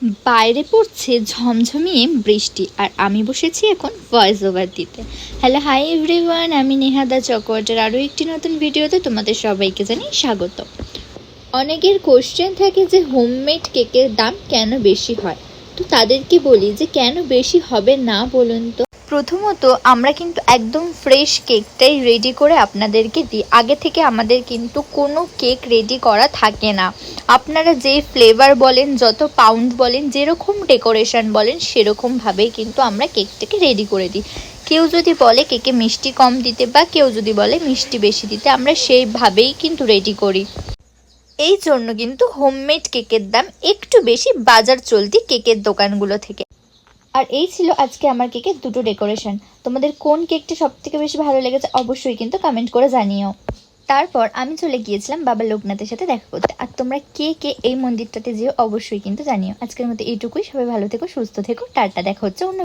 বাইরে পড়ছে ঝমঝমিয়ে বৃষ্টি আর আমি বসেছি এখন ভয়েস ওভার দিতে। হ্যালো, হাই এভরিওয়ান, আমি নেহাদা চকোয়াটের আরও একটি নতুন ভিডিওতে তোমাদের সবাইকে জানাই স্বাগত। অনেকের কোশ্চেন থাকে যে হোমমেড কেকের দাম কেন বেশি হয়, তো তাদেরকে বলি যে কেন বেশি হবে না বলুন তো। প্রথমত আমরা কিন্তু একদম ফ্রেশ কেকটাই রেডি করে আপনাদেরকে দিই। আগে থেকে আমাদের কিন্তু কোনো কেক রেডি করা থাকে না। আপনারা যে ফ্লেভার বলেন, যত পাউন্ড বলেন, যেরকম ডেকোরেশন বলেন, সেরকমভাবেই কিন্তু আমরা কেকটাকে রেডি করে দিই। কেউ যদি বলে কেকে মিষ্টি কম দিতে বা কেউ যদি বলে মিষ্টি বেশি দিতে, আমরা সেইভাবেই কিন্তু রেডি করি। এই জন্য কিন্তু হোমমেড কেকের দাম একটু বেশি বাজার চলতি কেকের দোকানগুলো থেকে। আর এই ছিল আজকে আমার কেকের দুটো ডেকোরেশন। তোমাদের কোন কেকটা সব থেকে বেশি ভালো লেগেছে অবশ্যই কিন্তু কমেন্ট করে জানিও। তারপর আমি চলে গিয়েছিলাম বাবা লোকনাথের সাথে দেখা করতে। আর তোমরা কে কে এই মন্দিরটাতে যেও অবশ্যই কিন্তু জানিও। আজকের মতো এইটুকুই। সবাই ভালো থেকো, সুস্থ থেকো, টাটা। দেখা হচ্ছে অন্য